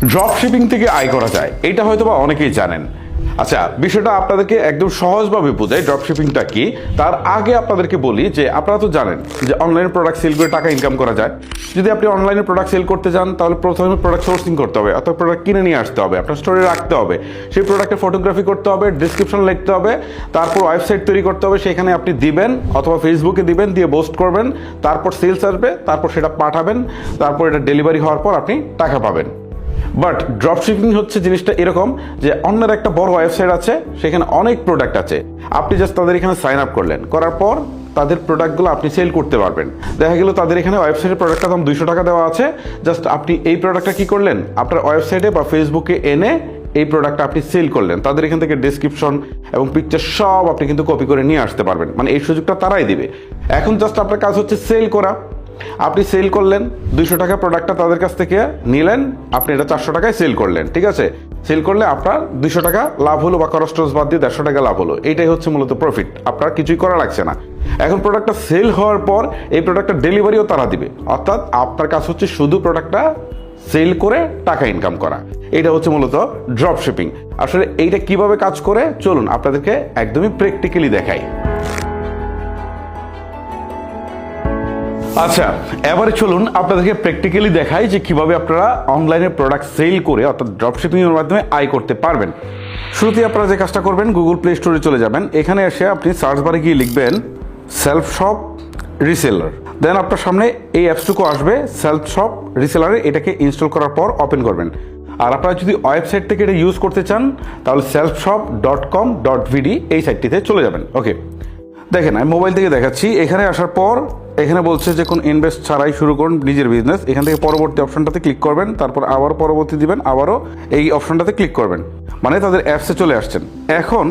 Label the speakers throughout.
Speaker 1: Drop shipping থেকে আয় করা যায়, এটা হয়তো বা অনেকেই জানেন। আচ্ছা, বিষয়টা আপনাদেরকে একদম সহজভাবে বোঝাই ড্রপ শিপিংটা কি। তার আগে আপনাদেরকে বলি যে আপনারা তো জানেন যে অনলাইনে প্রোডাক্ট সেল করে টাকা ইনকাম করা যায়। যদি আপনি অনলাইনে প্রোডাক্ট সেল করতে চান তাহলে প্রথমে প্রোডাক্ট সোর্সিং করতে হবে, অর্থাৎ প্রোডাক্ট কিনে নিয়ে আসতে হবে, আপনার স্টোরে রাখতে হবে, সেই প্রোডাক্টের ফটোগ্রাফি করতে হবে, ডিসক্রিপশন লিখতে হবে, তারপর ওয়েবসাইট তৈরি করতে হবে, সেখানে আপনি দিবেন অথবা ফেসবুকে দিবেন, দিয়ে পোস্ট করবেন, তারপর সেলস আসবে, তারপর সেটা পাঠাবেন, তারপর এটা ডেলিভারি হওয়ার পর আপনি টাকা পাবেন। বাট ড্রপ শিপিং হচ্ছে জিনিসটা এরকম যে অন্যের একটা বড় ওয়েবসাইট আছে, সেখানে অনেক প্রোডাক্ট আছে, আপনি জাস্ট তাদের এখানে সাইন আপ করলেন, করার পর তাদের প্রোডাক্টগুলো আপনি সেল করতে পারবেন। দেখা গেল তাদের এখানে ওয়েবসাইটের প্রোডাক্টটার দাম 200 টাকা দেওয়া আছে, জাস্ট আপনি এই প্রোডাক্টটা কি করলেন, আপনার ওয়েবসাইটে বা ফেসবুকে এনে এই প্রোডাক্টটা আপনি সেল করলেন, তাদের এখান থেকে ডেসক্রিপশন এবং পিকচার সব আপনি কিন্তু কপি করে নিয়ে আসতে পারবেন। মানে এই সুযোগটা তারাই দিবে। এখন জাস্ট আপনার কাজ হচ্ছে সেল করা। আপনি সেল করলেন 200 টাকা প্রোডাক্টটা তাদের কাছ থেকে নিলেন, আপনি এটা 400 টাকায় সেল করলেন, ঠিক আছে। সেল করলে আপনার 200 টাকা লাভ হলো বা খরচ টরচ বাদ দিয়ে 150 টাকা লাভ হলো। এইটাই হচ্ছে মূলত প্রফিট, আপনার কিছুই করা লাগছে না। এখন প্রোডাক্টটা সেল হওয়ার পর এই প্রোডাক্টটা ডেলিভারিও তারা দিবে, অর্থাৎ আপনার কাজ হচ্ছে শুধু প্রোডাক্টটা সেল করে টাকা ইনকাম করা। এটা হচ্ছে মূলত ড্রপ শিপিং। আসলে এইটা কিভাবে কাজ করে চলুন আপনাদেরকে একদমই প্র্যাকটিক্যালি দেখাই। আচ্ছা, এবারে চলুন আপনাদেরকে প্র্যাকটিক্যালি দেখাই যে কিভাবে আপনারা অনলাইনে প্রোডাক্ট সেল করে অর্থাৎ ড্রপ শিপিং এর মাধ্যমে আয় করতে পারবেন। শুরুতেই আপনারা যে কাজটা করবেন, গুগল প্লে স্টোরে চলে যাবেন, এখানে এসে আপনি সার্চ বারে গিয়ে লিখবেন সেলফ শপ রিসেলার। দেন আপনার সামনে এই অ্যাপসটুকু আসবে সেলফ শপ রিসেলারে, এটাকে ইনস্টল করার পর ওপেন করবেন। আর আপনারা যদি ওয়েবসাইট থেকে এটা ইউজ করতে চান তাহলে selfshop.com.vd এই সাইটটিতে চলে যাবেন। ওকে, দেখেন আমি মোবাইল থেকে দেখাচ্ছি। এখানে আসার পর এখানে বলছে যে কোন ইনভেস্ট ছাড়াই শুরু করুন নিজের বিজনেস। এখান থেকে পরবর্তী অপশনটাতে ক্লিক করবেন, তারপর আবার পরবর্তী দিবেন, আবারও এই অপশনটাতে ক্লিক করবেন, মানে তাদের অ্যাপসে চলে আসছেন। এখন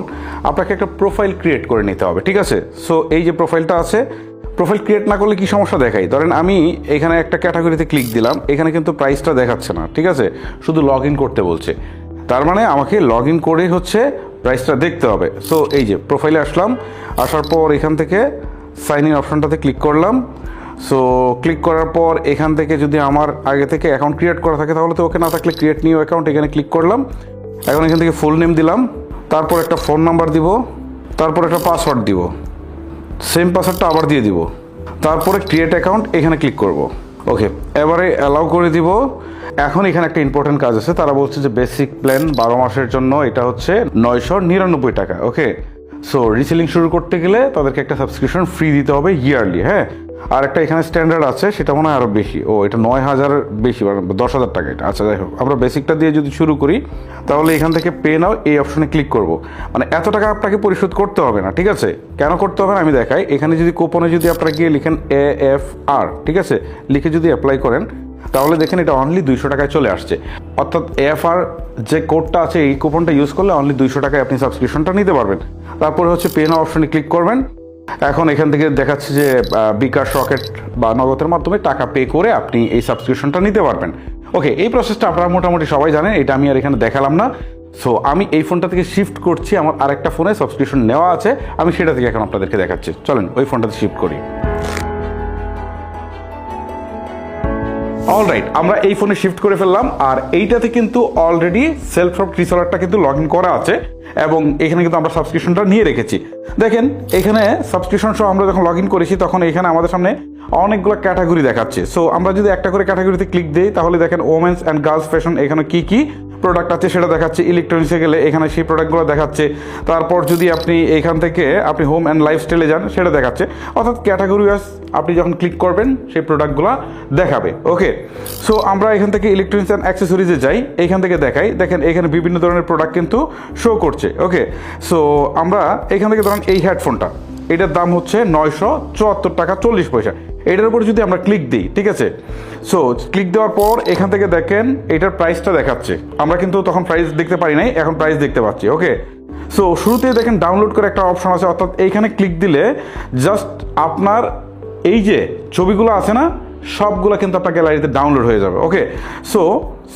Speaker 1: আপনাকে একটা প্রোফাইল ক্রিয়েট করে নিতে হবে, ঠিক আছে। সো এই যে প্রোফাইলটা আছে, প্রোফাইল ক্রিয়েট না করলে কি সমস্যা দেখাই, ধরেন আমি এখানে একটা ক্যাটাগরিতে ক্লিক দিলাম, এখানে কিন্তু প্রাইসটা দেখাচ্ছে না, ঠিক আছে, শুধু লগ ইন করতে বলছে। তার মানে আমাকে লগ ইন করেই হচ্ছে প্রাইসটা দেখতে হবে। সো এই যে প্রোফাইলে আসলাম, আসার পর এখান থেকে সাইন ইন অপশনটাতে ক্লিক করলাম। সো ক্লিক করার পর এখান থেকে যদি আমার আগে থেকে অ্যাকাউন্ট ক্রিয়েট করা থাকে তাহলে তো ওকে, না থাকলে ক্রিয়েট নিউ অ্যাকাউন্ট এখানে ক্লিক করলাম। এখন এখান থেকে ফুল নেম দিলাম, তারপর একটা ফোন নাম্বার দিব, তারপর একটা পাসওয়ার্ড দিব, সেম পাসওয়ার্ডটা আবার দিয়ে দিব, তারপরে ক্রিয়েট অ্যাকাউন্ট এখানে ক্লিক করব। ওকে, এবারে অ্যালাউ করে দিব। এখন এখানে একটা ইম্পর্টেন্ট কাজ আছে, তারা বলছে যে বেসিক প্ল্যান 12 মাসের জন্য এটা হচ্ছে 999 টাকা। ওকে, সো রিসেলিং শুরু করতে গেলে তাদেরকে একটা সাবস্ক্রিপশন ফ্রি দিতে হবে ইয়ারলি। হ্যাঁ, আর একটা এখানে স্ট্যান্ডার্ড আছে, সেটা মনে হয় আরও বেশি। ও, এটা 9000 বেশি, 10,000 টাকা এটা। আচ্ছা, যাই হোক, আমরা বেসিকটা দিয়ে যদি শুরু করি তাহলে এখান থেকে পে নাও এই অপশনে ক্লিক করব। মানে এত টাকা আপনাকে পরিশোধ করতে হবে না, ঠিক আছে। কেন করতে হবে না আমি দেখাই। এখানে যদি কুপনে যদি আপনারা গিয়ে লিখেন AFR, ঠিক আছে, লিখে যদি অ্যাপ্লাই করেন তাহলে দেখেন এটা অনলি 200 টাকায় চলে আসছে। অর্থাৎ AFR যে কোডটা আছে এই কুপনটা ইউজ করলে অনলি 200 টাকায় আপনি সাবস্ক্রিপশনটা নিতে পারবেন। তারপরে হচ্ছে পে নাও অপশনে ক্লিক করবেন। এখন এখান থেকে দেখাচ্ছে যে বিকাশ, রকেট বা নগদের মাধ্যমে টাকা পে করে আপনি এই সাবস্ক্রিপশনটা নিতে পারবেন। ওকে, এই প্রসেসটা আপনারা মোটামুটি সবাই জানেন, এটা আমি আর এখানে দেখালাম না। সো আমি এই ফোনটা থেকে শিফট করছি, আমার আরেকটা ফোনে সাবস্ক্রিপশন নেওয়া আছে, আমি সেটা থেকে এখন আপনাদেরকে দেখাচ্ছি। চলেন ওই ফোনটাতে শিফট করি। অলরাইট, আমরা এই ফোনে শিফট করে ফেললাম। আর এইটাতে কিন্তু অলরেডি সেলফ শপ রিসেলারটা কিন্তু লগ ইন করা আছে এবং এখানে কিন্তু আমরা সাবস্ক্রিপশনটা নিয়ে রেখেছি। দেখেন এখানে সাবস্ক্রিপশন সহ আমরা যখন লগ ইন করেছি তখন এখানে আমাদের সামনে অনেকগুলো ক্যাটাগরি দেখাচ্ছে। সো আমরা যদি একটা করে ক্যাটাগরিতে ক্লিক দিই তাহলে দেখেন ওমেন্স অ্যান্ড গার্লস ফ্যাশন, এখানে কি কি প্রোডাক্ট আছে সেটা দেখাচ্ছে। ইলেকট্রনিক্সে গেলে এখানে সেই প্রোডাক্টগুলো দেখাচ্ছে। তারপর যদি আপনি এখান থেকে আপনি হোম অ্যান্ড লাইফস্টাইলে যান সেটা দেখাচ্ছে। অর্থাৎ ক্যাটাগরি ওয়াইজ আপনি যখন ক্লিক করবেন সেই প্রোডাক্টগুলো দেখাবে। ওকে, সো আমরা এখান থেকে ইলেকট্রনিক্স অ্যান্ড অ্যাক্সেসরিজে যাই, এখান থেকে দেখাই। দেখেন এখানে বিভিন্ন ধরনের প্রোডাক্ট কিন্তু শো করছে। ওকে, সো আমরা এখান থেকে ধরেন এই হেডফোনটা, এটার দাম হচ্ছে 974 টাকা 40 পয়সা। এটার উপর যদি আমরা ক্লিক দিই, ঠিক আছে, সো ক্লিক দেওয়ার পর এখান থেকে দেখেন এটার প্রাইসটা দেখাচ্ছে। আমরা কিন্তু তখন প্রাইস দেখতে পারি নাই, এখন প্রাইস দেখতে পাচ্ছি। ওকে, সো শুরুতেই দেখেন ডাউনলোড করে একটা অপশন আছে, অর্থাৎ এইখানে ক্লিক দিলে জাস্ট আপনার এই যে ছবিগুলো আছে না সবগুলো কিন্তু আপনার গ্যালারিতে ডাউনলোড হয়ে যাবে। ওকে, সো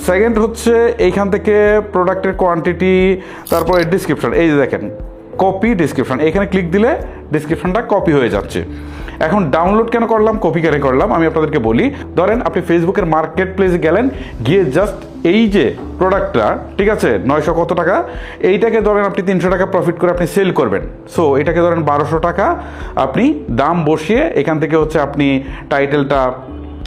Speaker 1: সেকেন্ড হচ্ছে এইখান থেকে প্রোডাক্টের কোয়ান্টিটি, তারপরে ডিসক্রিপশন, এই যে দেখেন কপি ডিসক্রিপশন, এখানে ক্লিক দিলে ডিসক্রিপশনটা কপি হয়ে যাচ্ছে। এখন ডাউনলোড কেন করলাম, কপি কেন করলাম আমি আপনাদেরকে বলি। ধরেন আপনি ফেসবুকের মার্কেট প্লেসে গেলেন, গিয়ে জাস্ট এই যে প্রোডাক্টটা, ঠিক আছে 900 কত টাকা, এইটাকে ধরেন আপনি 300 টাকা প্রফিট করে আপনি সেল করবেন। সো এটাকে ধরেন 1200 টাকা আপনি দাম বসিয়ে এখান থেকে হচ্ছে আপনি টাইটেলটা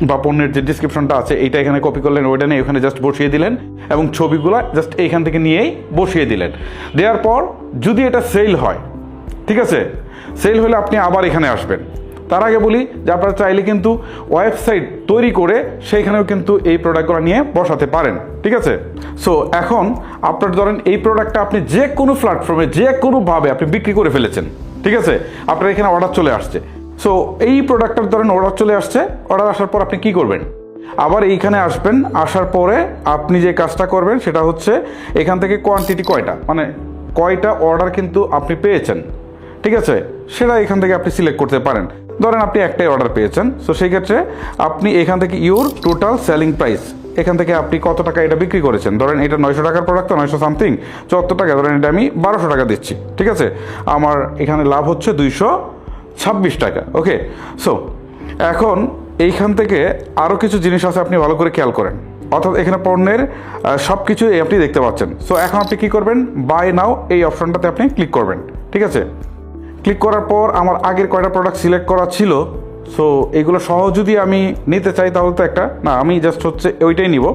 Speaker 1: বা পণ্যের যে ডিসক্রিপশনটা আছে এইটা এখানে কপি করলেন, ওইটা নিয়ে ওখানে জাস্ট বসিয়ে দিলেন এবং ছবিগুলো জাস্ট এইখান থেকে নিয়েই বসিয়ে দিলেন। দেওয়ার পর যদি এটা সেল হয়, ঠিক আছে, সেল হলে আপনি আবার এখানে আসবেন। তার আগে বলি যে আপনারা চাইলে কিন্তু ওয়েবসাইট তৈরি করে সেইখানেও কিন্তু এই প্রোডাক্টগুলো নিয়ে বসাতে পারেন, ঠিক আছে। সো এখন আপনার ধরেন এই প্রোডাক্টটা আপনি যে কোনো প্ল্যাটফর্মে যে কোনোভাবে আপনি বিক্রি করে ফেলেছেন, ঠিক আছে, আপনার এখানে অর্ডার চলে আসছে। সো এই প্রোডাক্টটার ধরেন অর্ডার চলে আসছে, অর্ডার আসার পর আপনি কি করবেন, আবার এইখানে আসবেন। আসার পরে আপনি যে কাজটা করবেন সেটা হচ্ছে এখান থেকে কোয়ান্টিটি কয়টা, মানে কয়টা অর্ডার কিন্তু আপনি পেয়েছেন, ঠিক আছে, সেটা এখান থেকে আপনি সিলেক্ট করতে পারেন। ধরেন আপনি একটাই অর্ডার পেয়েছেন, সো সেই ক্ষেত্রে আপনি এখান থেকে ইউর টোটাল সেলিং প্রাইস, এখান থেকে আপনি কত টাকা এটা বিক্রি করেছেন। ধরেন এটা 900 টাকার প্রোডাক্ট, তো 900 সামথিং 74 টাকা, ধরেন এটা আমি 1200 টাকা দিচ্ছি, ঠিক আছে, আমার এখানে লাভ হচ্ছে 226 টাকা। ওকে, সো এখন এইখান থেকে আরও কিছু জিনিস আছে, আপনি ভালো করে খেয়াল করেন। অর্থাৎ এখানে পণ্যের সব কিছুই আপনি দেখতে পাচ্ছেন। সো এখন আপনি কী করবেন, বাই নাও এই অপশনটাতে আপনি ক্লিক করবেন, ঠিক আছে। ক্লিক করার পর আমার আগের কয়টা প্রোডাক্ট সিলেক্ট করা ছিল, সো এইগুলো সহ যদি আমি নিতে চাই তাহলে তো একটা না, আমি জাস্ট হচ্ছে ওইটাই নিব,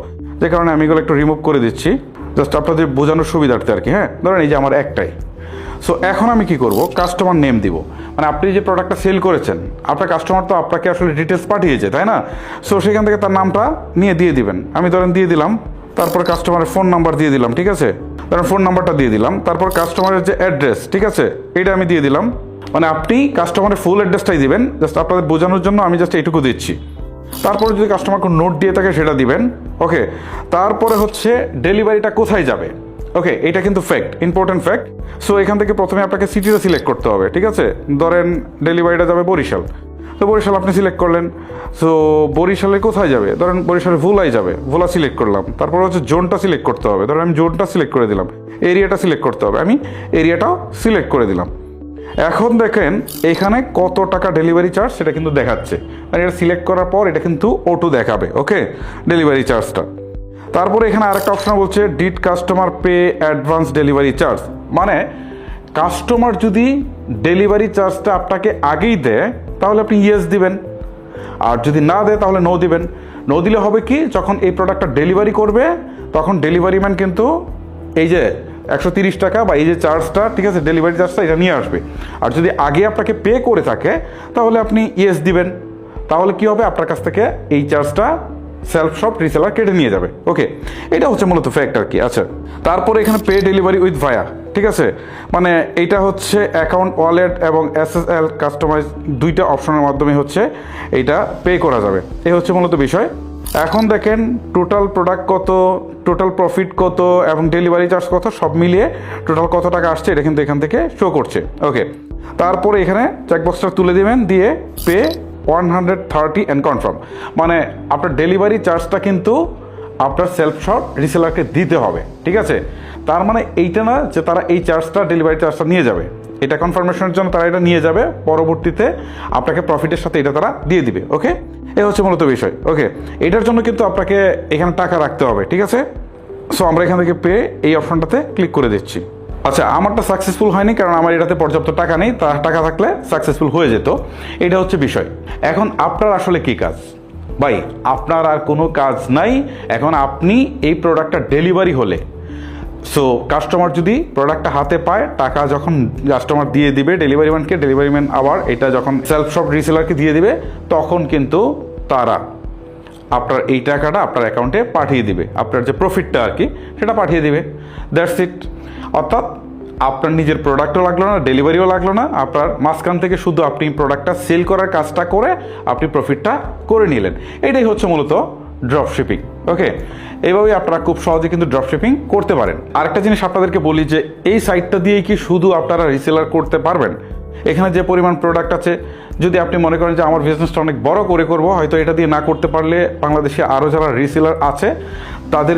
Speaker 1: যে কারণে আমি এগুলো একটু রিমুভ করে দিচ্ছি, জাস্ট আপনাদের বোঝানোর সুবিধার্থে আর কি। হ্যাঁ, ধরেন এই যে আমার একটাই। সো এখন আমি কি করব, কাস্টমার নেম দিব, মানে আপনি যে প্রোডাক্টটা সেল করেছেন আপনার কাস্টমার তো আপনাকে আসলে ডিটেলস পাঠিয়েছে, তাই না। সো সেখান থেকে তার নামটা নিয়ে দিয়ে দিবেন। আমি ধরেন দিয়ে দিলাম, তারপর কাস্টমারের ফোন নাম্বার দিয়ে দিলাম, ঠিক আছে, ধরেন ফোন নাম্বারটা দিয়ে দিলাম, তারপর কাস্টমারের যে অ্যাড্রেস, ঠিক আছে, এটা আমি দিয়ে দিলাম। মানে আপনি কাস্টমারের ফুল অ্যাড্রেসটাই দিবেন, জাস্ট আপনাদের বোঝানোর জন্য আমি জাস্ট এইটুকু দিচ্ছি। তারপরে যদি কাস্টমার কোনো নোট দিয়ে থাকে সেটা দিবেন। ওকে, তারপরে হচ্ছে ডেলিভারিটা কোথায় যাবে। ওকে, এটা কিন্তু ফ্যাক্ট, ইম্পর্টেন্ট ফ্যাক্ট। সো এখান থেকে প্রথমে আপনাকে সিটিটা সিলেক্ট করতে হবে, ঠিক আছে। ধরেন ডেলিভারিটা যাবে বরিশাল, তো বরিশাল আপনি সিলেক্ট করলেন। সো বরিশালে কোথায় যাবে, ধরেন বরিশালে ভোলায় যাবে, ভোলা সিলেক্ট করলাম। তারপর হচ্ছে জোনটা সিলেক্ট করতে হবে, ধরেন আমি জোনটা সিলেক্ট করে দিলাম। এরিয়াটা সিলেক্ট করতে হবে, আমি এরিয়াটাও সিলেক্ট করে দিলাম। এখন দেখেন এখানে কত টাকা ডেলিভারি চার্জ সেটা কিন্তু দেখাচ্ছে, আর এটা সিলেক্ট করার পর এটা কিন্তু অটো দেখাবে। ওকে, ডেলিভারি চার্জটা। তারপরে এখানে আরেকটা অপশন বলছে did customer pay advance delivery charge, মানে কাস্টমার যদি ডেলিভারি চার্জটা আপনাকে আগেই দেয় তাহলে আপনি ইয়েস দিবেন, আর যদি না দেয় তাহলে নো দিবেন। নো দিলে হবে কি, যখন এই প্রোডাক্টটা ডেলিভারি করবে তখন ডেলিভারি ম্যান কিন্তু এই যে 130 টাকা বা এই যে চার্জটা, ঠিক আছে, ডেলিভারি চার্জটা এটা নিয়ে আসবে। আর যদি আগে আপনাকে পে করে থাকে তাহলে আপনি ইয়েস দিবেন, তাহলে কি হবে, আপনার কাছ থেকে এই চার্জটা সেলফ শপ রিসেলার কেটে নিয়ে যাবে। ওকে, এটা হচ্ছে মূলত ফ্যাক্ট আর কি। আচ্ছা, তারপরে এখানে পে ডেলিভারি উইথ ভায়া, ঠিক আছে, মানে এইটা হচ্ছে অ্যাকাউন্ট, ওয়ালেট এবং SSL কাস্টমাইজ দুইটা অপশনের মাধ্যমে হচ্ছে এইটা পে করা যাবে। এই হচ্ছে মূলত বিষয়। এখন দেখেন টোটাল প্রোডাক্ট কত, টোটাল প্রফিট কত এবং ডেলিভারি চার্জ কত, সব মিলিয়ে টোটাল কত টাকা আসছে এটা কিন্তু এখান থেকে শো করছে। ওকে, তারপরে এখানে চেকবক্সটা তুলে দিবেন, দিয়ে পে 130 অ্যান্ড কনফার্ম, মানে আপনার ডেলিভারি চার্জটা কিন্তু আপনার সেলফ শপ রিসেলারকে দিতে হবে, ঠিক আছে। তার মানে এইটা না যে তারা এই চার্জটা, ডেলিভারি চার্জটা নিয়ে যাবে, এটা কনফার্মেশনের জন্য তারা এটা নিয়ে যাবে, পরবর্তীতে আপনাকে প্রফিটের সাথে এটা তারা দিয়ে দিবে। ওকে, এই হচ্ছে মূলত বিষয়। ওকে, এটার জন্য কিন্তু আপনাকে এখানে টাকা রাখতে হবে, ঠিক আছে। সো আমরা এখান থেকে পে এই অপশনটাতে ক্লিক করে দিচ্ছি। আচ্ছা, আমারটা সাকসেসফুল হয়নি কারণ আমার এটাতে পর্যাপ্ত টাকা নেই, তার টাকা থাকলে সাকসেসফুল হয়ে যেত, এটা হচ্ছে বিষয়। এখন আপনার আসলে কি কাজ ভাই, আপনার আর কোনো কাজ নাই। এখন আপনি এই প্রোডাক্টটা ডেলিভারি হলে, সো কাস্টমার যদি প্রোডাক্টটা হাতে পায়, টাকা যখন কাস্টমার দিয়ে দিবে ডেলিভারি ম্যানকে, ডেলিভারি ম্যান আবার এটা যখন সেলফ শপ রিসেলারকে দিয়ে দিবে, তখন কিন্তু তারা আপনার এই টাকাটা আপনার অ্যাকাউন্টে পাঠিয়ে দিবে, আপনার যে প্রফিটটা আর কি সেটা পাঠিয়ে দিবে। That's it. অর্থাৎ আপনার নিজের প্রোডাক্টও লাগলো না, ডেলিভারিও লাগলো না, আপনার মাঝখান থেকে শুধু আপনি প্রোডাক্টটা সেল করার কাজটা করে আপনি প্রফিটটা করে নিলেন। এটাই হচ্ছে মূলত ড্রপ শিপিং। ওকে, এইভাবেই আপনারা খুব সহজে কিন্তু ড্রপ শিপিং করতে পারেন। আরেকটা জিনিস আপনাদেরকে বলি যে এই সাইটটা দিয়েই কি শুধু আপনারা রিসেলার করতে পারবেন? এখানে যে পরিমাণ প্রোডাক্ট আছে, যদি আপনি মনে করেন যে আমার বিজনেসটা অনেক বড় করে করব, হয়তো এটা দিয়ে না করতে পারলে বাংলাদেশে আরও যারা রিসেলার আছে তাদের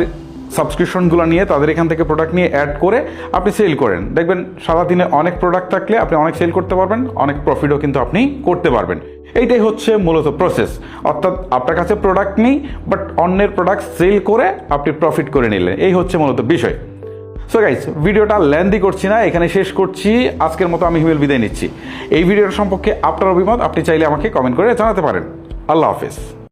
Speaker 1: সাবস্ক্রিপশনগুলো নিয়ে তাদের এখান থেকে প্রোডাক্ট নিয়ে অ্যাড করে আপনি সেল করেন, দেখবেন সারাদিনে অনেক প্রোডাক্ট থাকলে আপনি অনেক সেল করতে পারবেন, অনেক প্রফিটও কিন্তু আপনি করতে পারবেন। এইটাই হচ্ছে মূলত প্রসেস। অর্থাৎ আপনার কাছে প্রোডাক্ট নেই, বাট অন্যের প্রোডাক্ট সেল করে আপনি প্রফিট করে নিলেন, এই হচ্ছে মূলত বিষয়। সো গাইস, ভিডিওটা লেন্দি করছি না, এখানে শেষ করছি। আজকের মতো আমি হিমেল বিদায় নিচ্ছি। এই ভিডিওর সম্পর্কে আপনার অভিমত আপনি চাইলে আমাকে কমেন্ট করে জানাতে পারেন। আল্লাহ হাফেজ।